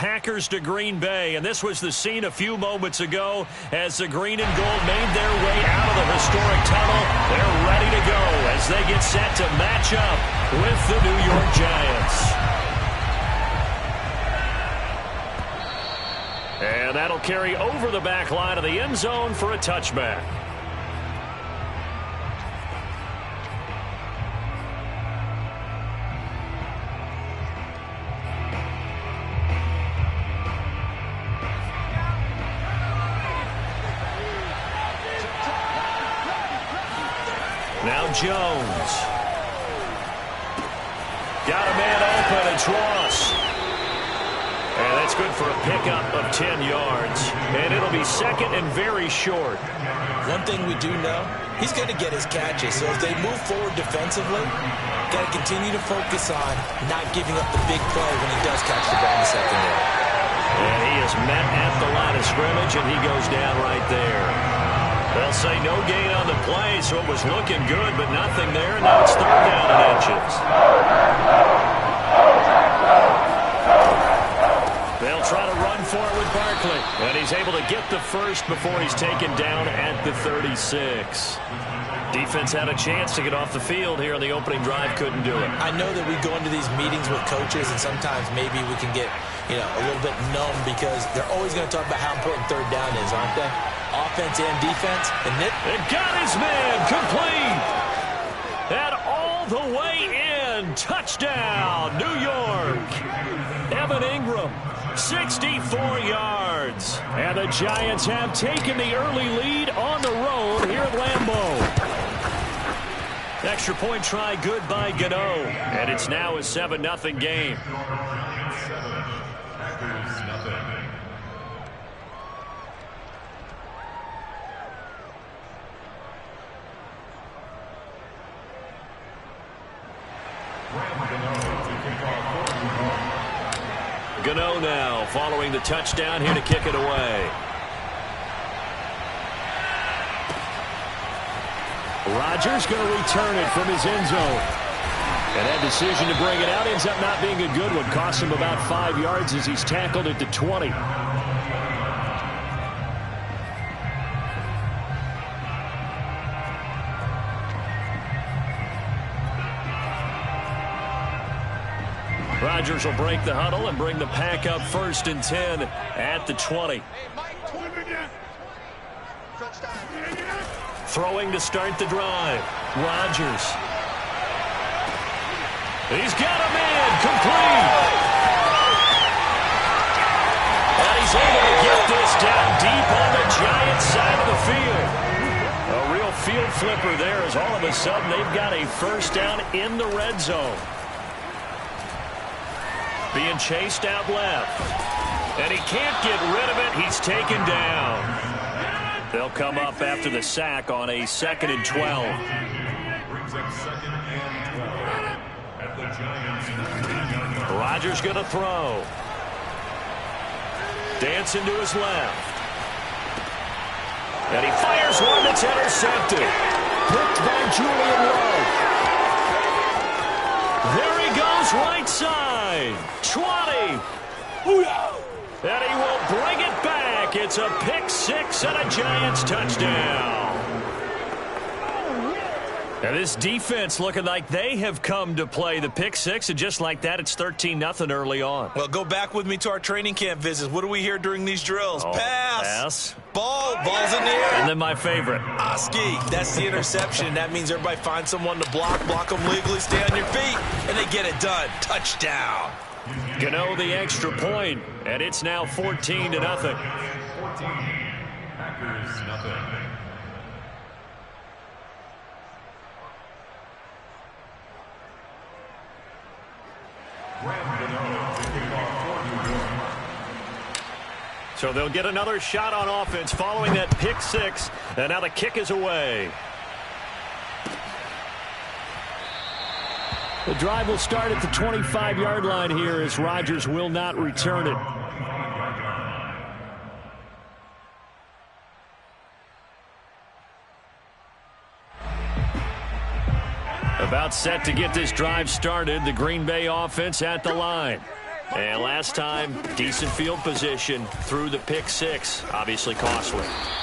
Packers to Green Bay, and this was the scene a few moments ago as the green and gold made their way out of the historic tunnel. They're ready to go as they get set to match up with the New York Giants. And that'll carry over the back line of the end zone for a touchback. Now Jones. Got a man open. It's Ross. And that's good for a pickup of 10 yards. And it'll be second and very short. One thing we do know, he's going to get his catches. So if they move forward defensively, got to continue to focus on not giving up the big play when he does catch the ball in the secondary. And he is met at the line of scrimmage, and he goes down right there. They'll say no gain on the play, so it was looking good, but nothing there. Now it's third down and inches. They'll try to run for it with Barkley. And he's able to get the first before he's taken down at the 36. Defense had a chance to get off the field here on the opening drive. Couldn't do it. I know that we go into these meetings with coaches, and sometimes maybe we can get a little bit numb because they're always going to talk about how important third down is, aren't they? Offense and defense. And got his man complete. And all the way in. Touchdown, New York. Evan Ingram, 64 yards. And the Giants have taken the early lead on the road here at Lambeau. Extra point try good by Gano. And it's now a 7-0 game. Gano now following the touchdown here to kick it away. Rodgers going to return it from his end zone. And that decision to bring it out ends up not being a good one. Costs him about 5 yards as he's tackled at the 20. Rodgers will break the huddle and bring the pack up 1st and 10 at the 20. Throwing to start the drive. Rodgers. He's got a man complete. And he's able to get this down deep on the Giants side of the field. A real field flipper there as all of a sudden they've got a first down in the red zone. Being chased out left. And he can't get rid of it. He's taken down. They'll come up after the sack on a 2nd and 12. Rodgers going to throw. Dancing to his left. And he fires one that's intercepted. Picked by Julian Love. There he goes, right side. 20. And he will bring it back. It's a pick six and a Giants touchdown. And this defense looking like they have come to play the pick six, and just like that, it's 13-0 early on. Well, go back with me to our training camp visits. What do we hear during these drills? Pass. Ball's in the air. And then my favorite. Oski, that's the interception. That means everybody finds someone to block them legally, stay on your feet, and they get it done. Touchdown. Gano the extra point, and it's now 14-0. 14, Packers, nothing. So they'll get another shot on offense following that pick six, and now the kick is away. The drive will start at the 25-yard line here as Rodgers will not return it. About set to get this drive started. The Green Bay offense at the line. And last time, decent field position through the pick six. Obviously costly.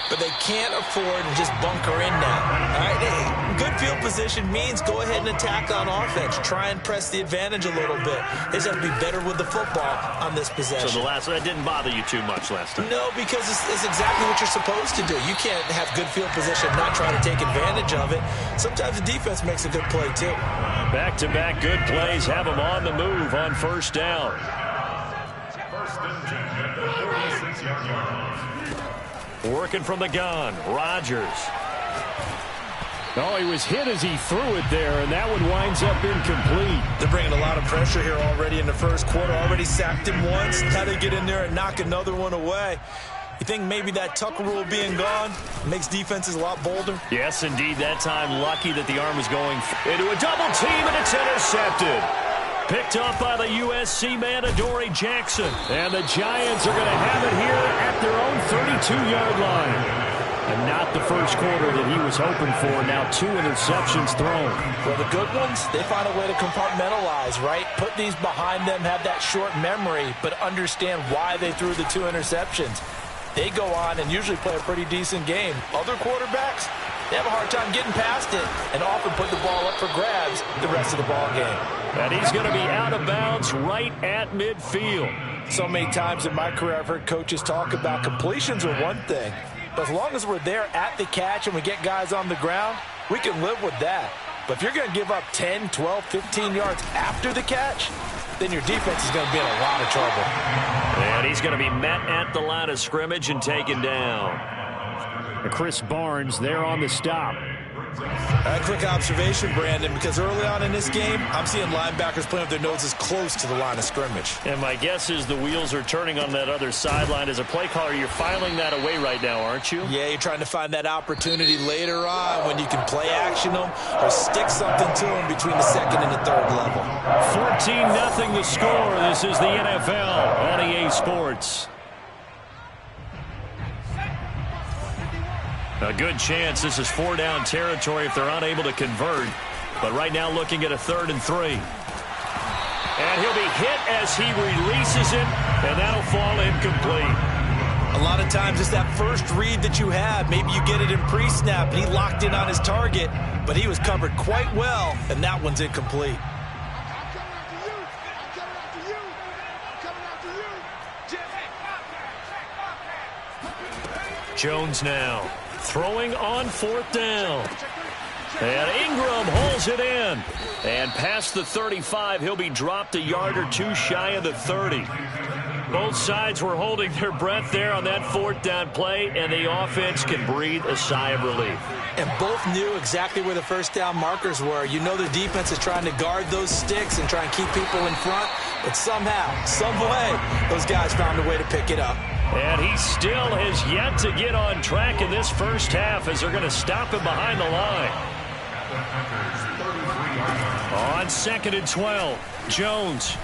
But they can't afford to just bunker in now. All right, good field position means go ahead and attack on offense. Try and press the advantage a little bit. They just have to be better with the football on this possession. So that didn't bother you too much last time? No, because it's exactly what you're supposed to do. You can't have good field position and not try to take advantage of it. Sometimes the defense makes a good play, too. Back-to-back good plays have them on the move on first down. Working from the gun, Rodgers. Oh, he was hit as he threw it there, and that one winds up incomplete. They're bringing a lot of pressure here already in the first quarter. Already sacked him once. Now they get in there and knock another one away. You think maybe that Tucker rule being gone makes defenses a lot bolder? Yes, indeed. That time, lucky that the arm was going into a double team, and it's intercepted. Picked up by the USC man, Adoree Jackson. And the Giants are going to have it here at their own 32-yard line. And not the first quarter that he was hoping for. Now 2 interceptions thrown. Well, the good ones, they find a way to compartmentalize, right? Put these behind them, have that short memory, but understand why they threw the 2 interceptions. They go on and usually play a pretty decent game. Other quarterbacks, they have a hard time getting past it and often put the ball up for grabs the rest of the ball game. And he's going to be out of bounds right at midfield. So many times in my career I've heard coaches talk about completions are one thing, but as long as we're there at the catch and we get guys on the ground, we can live with that. But if you're going to give up 10, 12, 15 yards after the catch, then your defense is going to be in a lot of trouble. And he's going to be met at the line of scrimmage and taken down. And Chris Barnes there on the stop. A quick observation, Brandon, because early on in this game, I'm seeing linebackers playing with their noses close to the line of scrimmage. And my guess is the wheels are turning on that other sideline. As a play caller, you're filing that away right now, aren't you? Yeah, you're trying to find that opportunity later on when you can play action them or stick something to them between the second and the third level. 14-0 the score. This is the NFL on EA Sports. A good chance this is 4-down territory if they're unable to convert. But right now looking at a 3rd and 3. And he'll be hit as he releases it, and that'll fall incomplete. A lot of times it's that first read that you have. Maybe you get it in pre-snap, and he locked in on his target, but he was covered quite well, and that one's incomplete. Jones now. Throwing on 4th down. And Ingram holds it in. And past the 35, he'll be dropped a yard or 2 shy of the 30. Both sides were holding their breath there on that 4th down play, and the offense can breathe a sigh of relief. And both knew exactly where the first down markers were. You know the defense is trying to guard those sticks and try and keep people in front, but somehow, some way, those guys found a way to pick it up. And he still has yet to get on track in this first half as they're going to stop him behind the line. On 2nd and 12, Jones.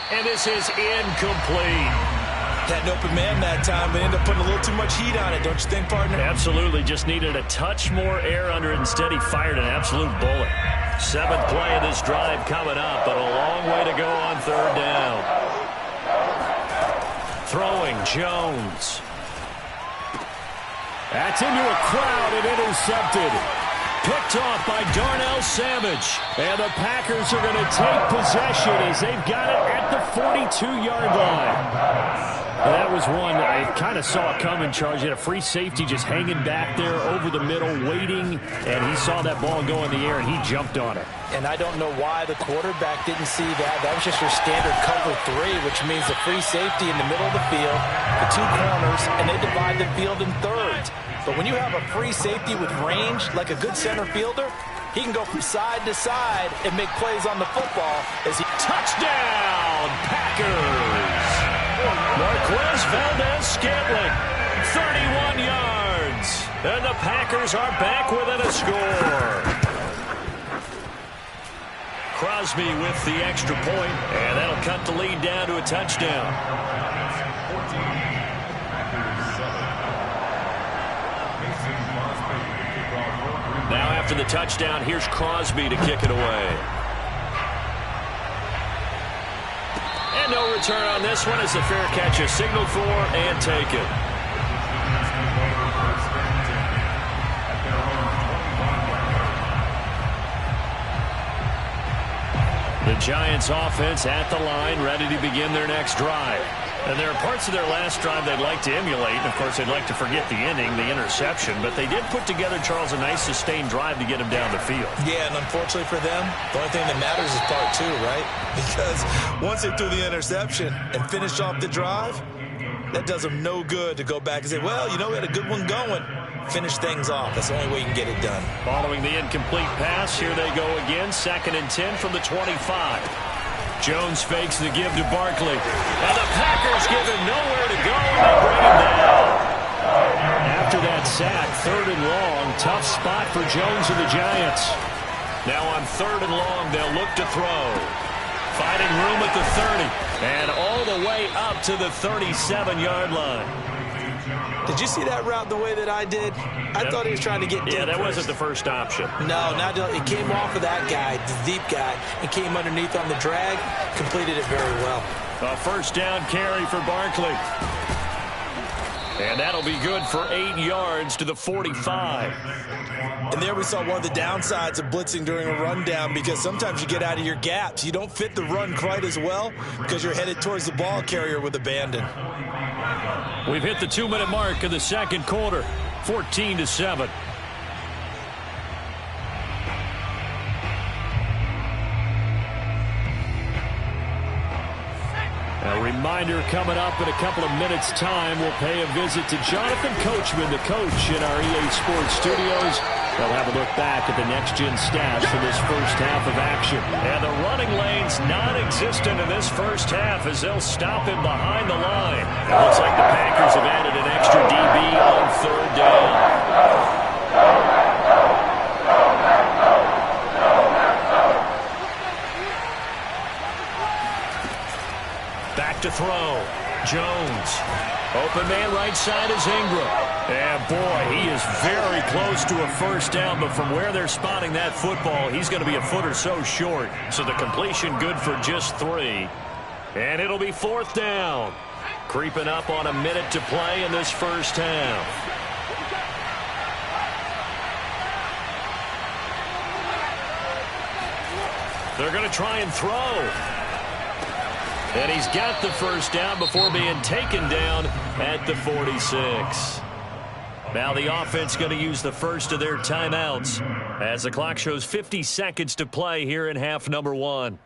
And this is incomplete. Had an open man that time, but ended up putting a little too much heat on it, don't you think, partner? Absolutely. Just needed a touch more air under it. Instead, he fired an absolute bullet. 7th play of this drive coming up, but a long way to go on 3rd down. Throwing, Jones. That's into a crowd and intercepted. Picked off by Darnell Savage. And the Packers are going to take possession as they've got it at the 42-yard line. And that was one I kind of saw it coming, Charles. You had a free safety just hanging back there over the middle, waiting, and he saw that ball go in the air, and he jumped on it. And I don't know why the quarterback didn't see that. That was just your standard cover 3, which means the free safety in the middle of the field, the 2 corners, and they divide the field in thirds. But when you have a free safety with range, like a good center fielder, he can go from side to side and make plays on the football as he... Touchdown, Packers! Marquez Valdez-Scantling, 31 yards. And the Packers are back within a score. Crosby with the extra point, and that'll cut the lead down to a touchdown. Now after the touchdown, here's Crosby to kick it away. And no return on this one as the fair catch is signaled for and taken. The Giants offense at the line, ready to begin their next drive. And there are parts of their last drive they'd like to emulate. And, of course, they'd like to forget the inning, the interception. But they did put together, Charles, a nice sustained drive to get him down the field. Yeah, and unfortunately for them, the only thing that matters is part two, right? Because once they threw the interception and finished off the drive, that does them no good to go back and say, well, you know, we had a good one going. Finish things off. That's the only way you can get it done. Following the incomplete pass, here they go again. 2nd and 10 from the 25. Jones fakes the give to Barkley. And the Packers give him nowhere to go, and they bring him down. After that sack, 3rd and long, tough spot for Jones and the Giants. Now on 3rd and long, they'll look to throw. Finding room at the 30, and all the way up to the 37-yard line. Did you see that route the way that I did? I thought he was trying to get deep. Yeah, that first. wasn't the first option. No, it came off of that guy, the deep guy, and came underneath on the drag, completed it very well. A 1st down carry for Barkley. And that'll be good for 8 yards to the 45. And there we saw one of the downsides of blitzing during a rundown, because sometimes you get out of your gaps. You don't fit the run quite as well because you're headed towards the ball carrier with abandon. We've hit the 2-minute mark of the 2nd quarter, 14-7. A reminder coming up in a couple of minutes' time. We'll pay a visit to Jonathan Coachman, the coach in our EA Sports studios. They'll have a look back at the next-gen stats for this first half of action. And the running lane's non-existent in this first half as they'll stop him behind the line. It looks like the Packers have added an extra DB on 3rd down. Back to throw. Jones. Open man right side is Ingram. And boy, he is very close to a 1st down, but from where they're spotting that football, he's going to be a foot or so short. So the completion good for just 3. And it'll be 4th down. Creeping up on a minute to play in this first half. They're going to try and throw. And he's got the 1st down before being taken down at the 46. Now the offense going to use the first of their timeouts as the clock shows 50 seconds to play here in half number 1.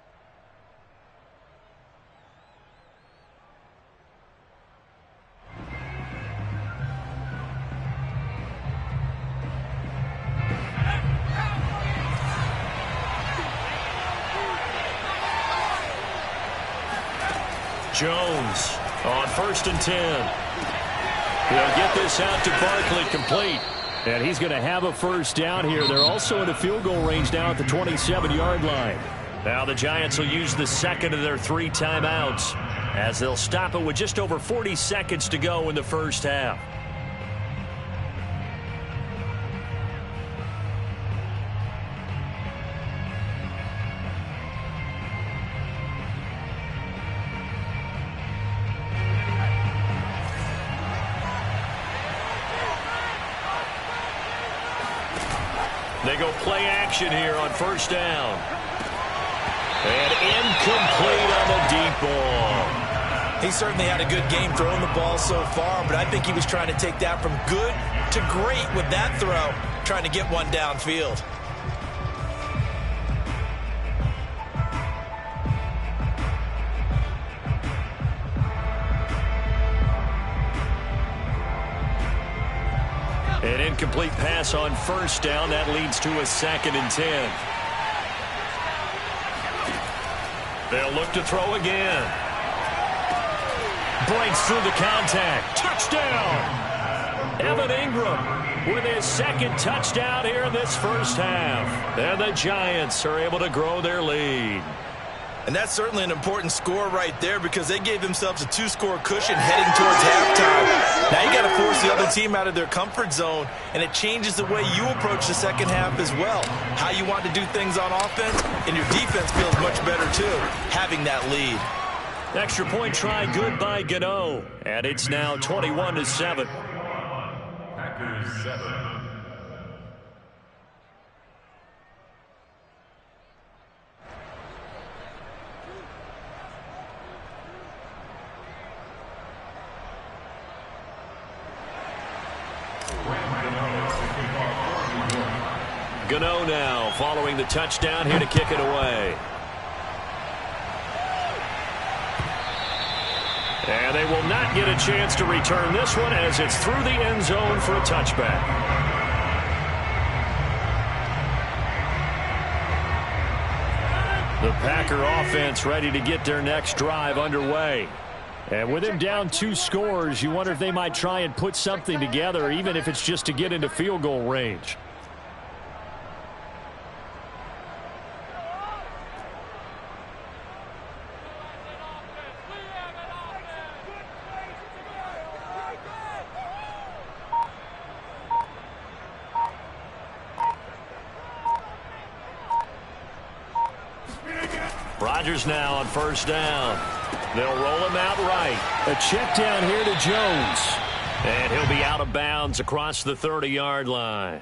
Jones on 1st and 10. He'll get this out to Barkley, complete. And he's going to have a 1st down here. They're also in the field goal range now at the 27-yard line. Now the Giants will use the 2nd of their 3 timeouts as they'll stop it with just over 40 seconds to go in the first half. They go play action here on 1st down. And incomplete on the deep ball. He certainly had a good game throwing the ball so far, but I think he was trying to take that from good to great with that throw, trying to get one downfield. An incomplete pass on 1st down. That leads to a 2nd and 10. They'll look to throw again. Breaks through the contact. Touchdown! Evan Ingram with his 2nd touchdown here in this first half. And the Giants are able to grow their lead. And that's certainly an important score right there because they gave themselves a 2-score cushion heading towards halftime. Now you got to force the other team out of their comfort zone, and it changes the way you approach the second half as well. How you want to do things on offense, and your defense feels much better too, having that lead. Extra point try good by Gano. And it's now 21-7. Packers 7. Gano now following the touchdown here to kick it away. And they will not get a chance to return this one as it's through the end zone for a touchback. The Packer offense ready to get their next drive underway. And with him down 2 scores, you wonder if they might try and put something together, even if it's just to get into field goal range. Rodgers now on first down. They'll roll him out right. A check down here to Jones. And he'll be out of bounds across the 30-yard line.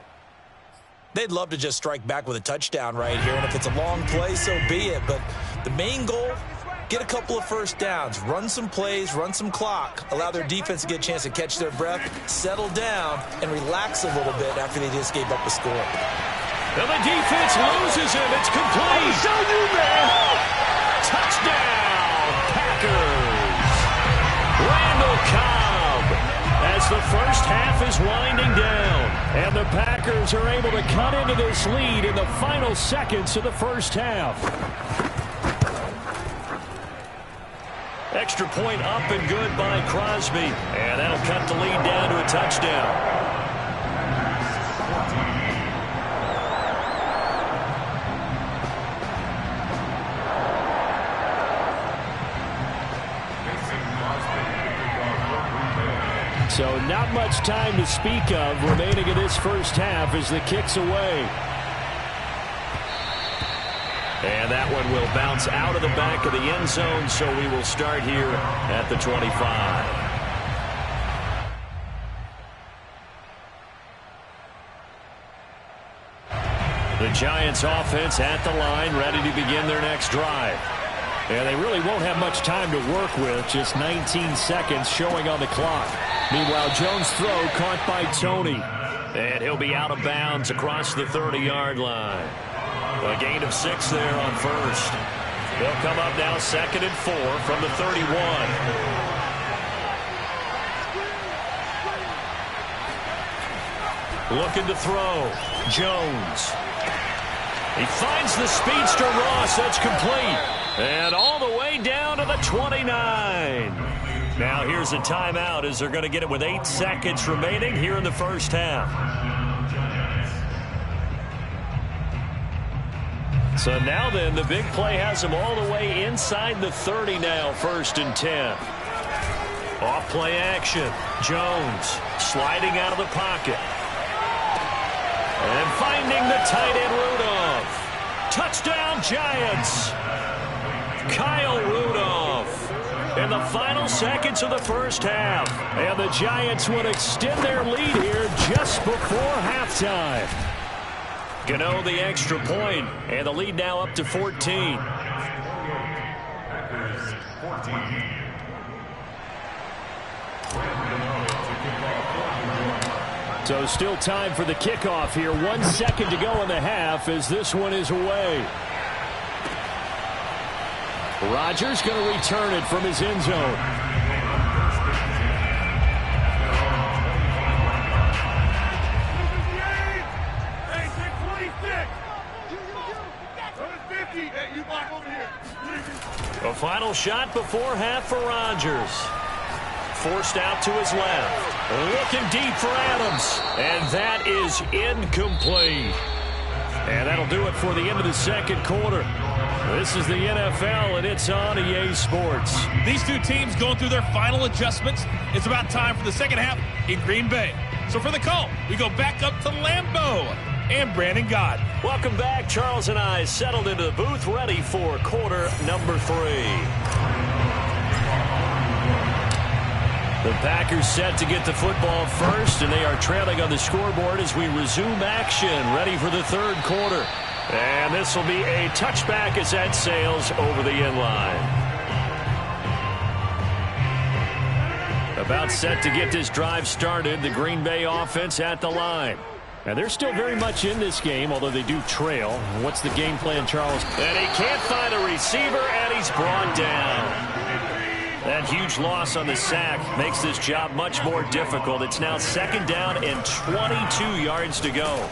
They'd love to just strike back with a touchdown right here, and if it's a long play, so be it. But the main goal, get a couple of first downs, run some plays, run some clock, allow their defense to get a chance to catch their breath, settle down, and relax a little bit after they just gave up a score. And the defense loses him. It's complete. Show you, man. Touchdown, Packers. Randall Cobb as the first half is winding down. And the Packers are able to cut into this lead in the final seconds of the first half. Extra point up and good by Crosby. And that'll cut the lead down to a touchdown. So not much time to speak of remaining in this first half as the kick's away. And that one will bounce out of the back of the end zone, so we will start here at the 25. The Giants offense at the line, ready to begin their next drive. And they really won't have much time to work with, just 19 seconds showing on the clock. Meanwhile, Jones' throw caught by Tony. And he'll be out of bounds across the 30-yard line. A gain of 6 there on first. They'll come up now 2nd and 4 from the 31. Looking to throw. Jones. He finds the speedster Ross. That's complete. And all the way down to the 29. Now here's a timeout as they're going to get it with 8 seconds remaining here in the first half. So now then, the big play has them all the way inside the 30 now, 1st and 10. Off play action. Jones sliding out of the pocket. And finding the tight end Rudolph. Touchdown Giants. Kyle Rudolph in the final seconds of the first half. And the Giants would extend their lead here just before halftime. Gano the extra point, and the lead now up to 14. Packers 14. So still time for the kickoff here. 1 second to go in the half as this one is away. Rodgers going to return it from his end zone. A final shot before half for Rodgers. Forced out to his left. Looking deep for Adams. And that is incomplete. And that'll do it for the end of the second quarter. This is the NFL, and it's on EA Sports. These two teams going through their final adjustments. It's about time for the second half in Green Bay. So for the call, we go back up to Lambeau and Brandon Gaudin. Welcome back. Charles and I settled into the booth, ready for quarter number 3. The Packers set to get the football first, and they are trailing on the scoreboard as we resume action, ready for the third quarter. And this will be a touchback as that sails over the end line. About set to get this drive started, the Green Bay offense at the line. And they're still very much in this game, although they do trail. What's the game plan, Charles? And he can't find a receiver, and he's brought down. That huge loss on the sack makes this job much more difficult. It's now second down and 22 yards to go.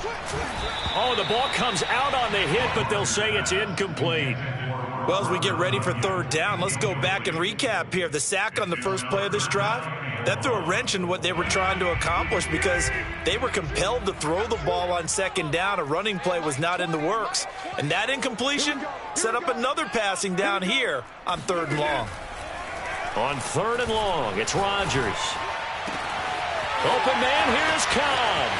Oh, the ball comes out on the hit, but they'll say it's incomplete. Well, as we get ready for third down, let's go back and recap here. The sack on the first play of this drive, that threw a wrench in what they were trying to accomplish because they were compelled to throw the ball on second down. A running play was not in the works. And that incompletion set up another passing down here on third and long. On third and long, it's Rodgers. Open man, here's Cobb.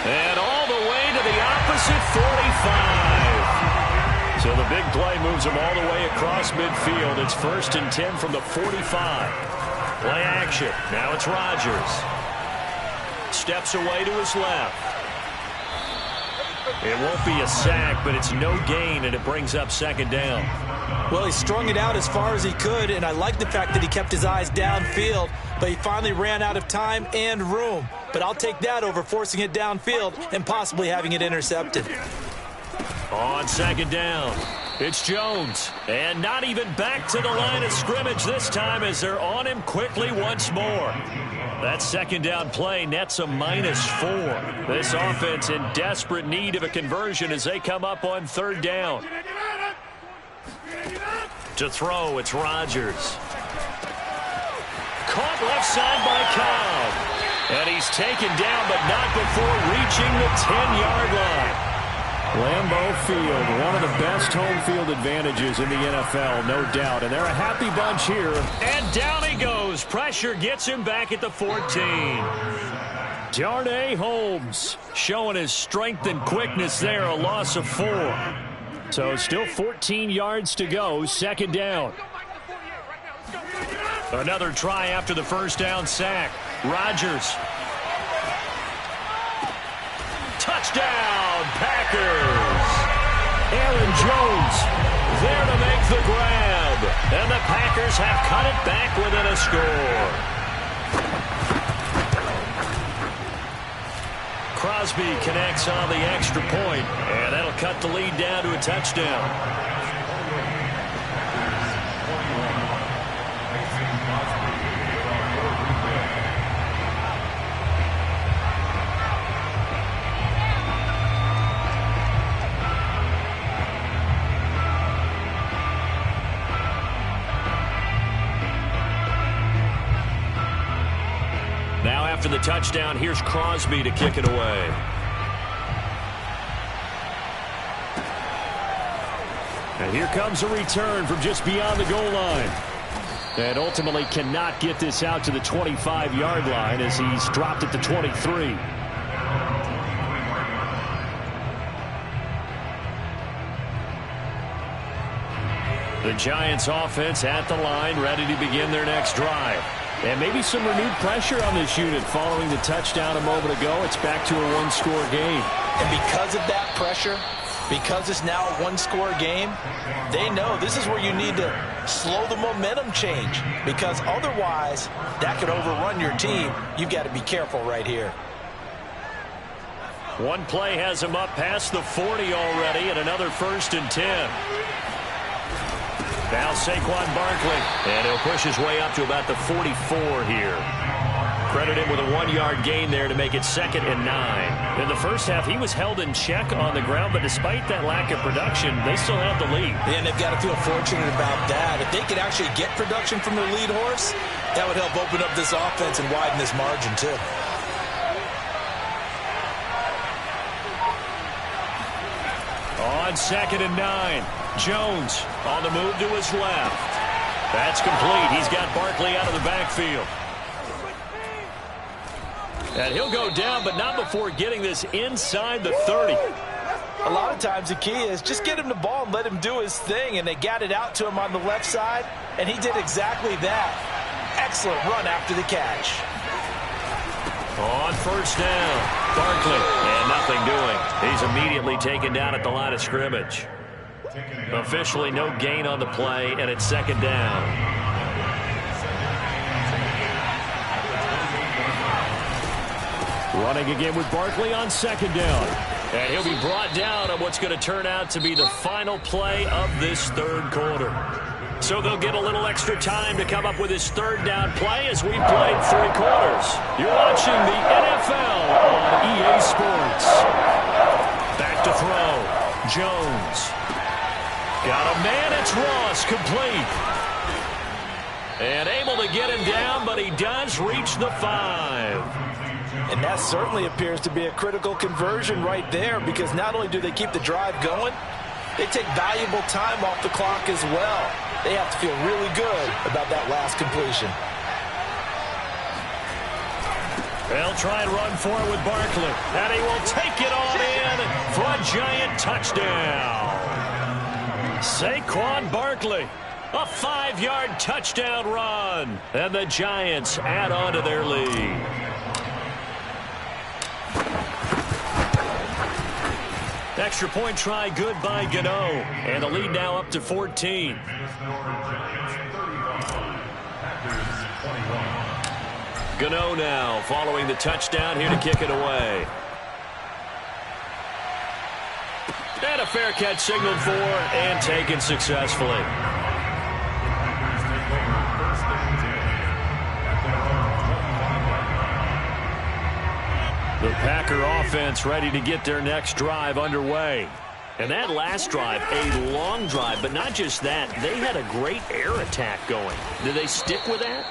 And all the way to the opposite 45. So the big play moves them all the way across midfield. It's 1st and 10 from the 45. Play action. Now it's Rodgers. Steps away to his left. It won't be a sack, but it's no gain, and it brings up second down. Well, he strung it out as far as he could, and I like the fact that he kept his eyes downfield, but he finally ran out of time and room. But I'll take that over forcing it downfield and possibly having it intercepted. On second down, it's Jones. And not even back to the line of scrimmage this time as they're on him quickly once more. That second down play nets a -4. This offense in desperate need of a conversion as they come up on third down. To throw, it's Rodgers. Caught left side by Cobb. And he's taken down, but not before reaching the 10-yard line. Lambeau Field, one of the best home field advantages in the NFL, no doubt. And they're a happy bunch here. And down he goes. Pressure gets him back at the 14. Darnay Holmes showing his strength and quickness there, a loss of 4. So still 14 yards to go, second down. Another try after the first down sack. Rodgers. Touchdown, Packers. Aaron Jones there to make the grab. And the Packers have cut it back within a score. Crosby connects on the extra point, and that'll cut the lead down to a touchdown. Now after the touchdown, here's Crosby to kick it away. And here comes a return from just beyond the goal line. And ultimately cannot get this out to the 25-yard line as he's dropped at the 23. The Giants offense at the line, ready to begin their next drive. And maybe some renewed pressure on this unit following the touchdown a moment ago. It's back to a one-score game. And because of that pressure, because it's now a one-score game, they know this is where you need to slow the momentum change. Because otherwise, that could overrun your team. You've got to be careful right here. One play has him up past the 40 already, and another 1st and 10. Now Saquon Barkley, and he'll push his way up to about the 44 here. Credit him with a 1-yard gain there to make it 2nd and 9. In the first half, he was held in check on the ground, but despite that lack of production, they still have the lead. And they've got to feel fortunate about that. If they could actually get production from their lead horse, that would help open up this offense and widen this margin too. On 2nd and 9. Jones on the move to his left. That's complete. He's got Barkley out of the backfield. And he'll go down, but not before getting this inside the 30. A lot of times the key is just get him the ball and let him do his thing, and they got it out to him on the left side, and he did exactly that. excellent run after the catch. On first down, Barkley, and nothing doing. He's immediately taken down at the line of scrimmage. Officially no gain on the play, and it's second down. Running again with Barkley on second down. And he'll be brought down on what's going to turn out to be the final play of this third quarter. So they'll get a little extra time to come up with his third down play as we played 3 quarters. You're watching the NFL on EA Sports. Back to throw. Jones. Got a man. It's Ross. Complete. And able to get him down, but he does reach the 5. And that certainly appears to be a critical conversion right there, because not only do they keep the drive going, they take valuable time off the clock as well. They have to feel really good about that last completion. They'll try and run for it with Barkley. And he will take it on in for a giant touchdown. Saquon Barkley, a 5-yard touchdown run. And the Giants add on to their lead. Extra point try good by Gano. And the lead now up to 14. Gano now following the touchdown, here to kick it away. And a fair catch signaled for and taken successfully. The Packer offense ready to get their next drive underway. And that last drive, a long drive, but not just that. They had a great air attack going. Do they stick with that?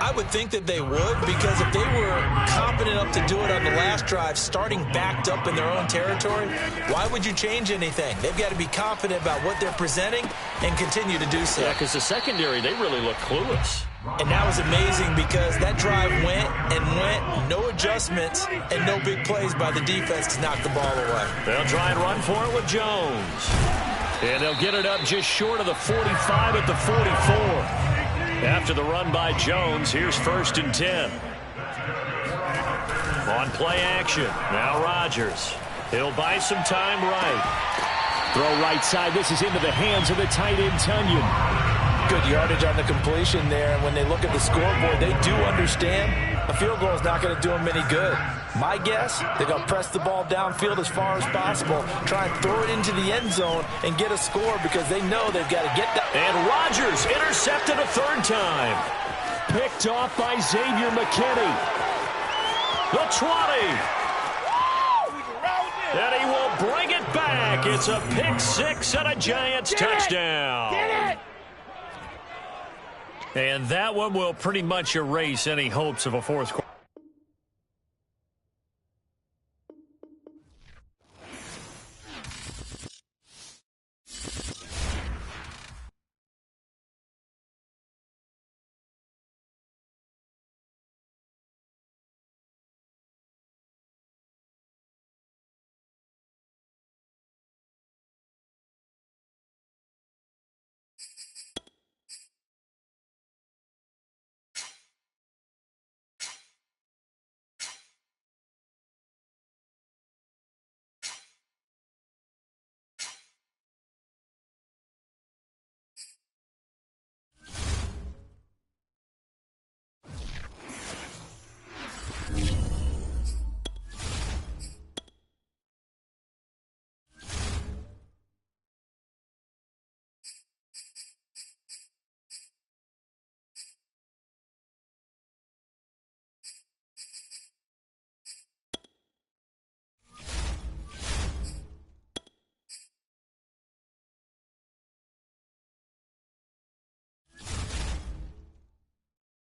I would think that they would, because if they were competent enough to do it on the last drive, starting backed up in their own territory, why would you change anything? They've got to be confident about what they're presenting and continue to do so. Yeah, because the secondary, they really look clueless. And that was amazing, because that drive went and went, no adjustments, and no big plays by the defense to knock the ball away. They'll try and run for it with Jones. And they'll get it up just short of the 45 at the 44. After the run by Jones, here's 1st and 10. On play action, now Rodgers. He'll buy some time right. Throw right side. This is into the hands of the tight end, Tunyon. Good yardage on the completion there. And when they look at the scoreboard, they do understand a field goal is not going to do them any good. My guess, they're going to press the ball downfield as far as possible, try and throw it into the end zone and get a score, because they know they've got to get that. And Rodgers intercepted a 3rd time. Picked off by Xavier McKinney. The 20. And he will bring it back. It's a pick 6 and a Giants touchdown. Get it! And that one will pretty much erase any hopes of a 4th quarter.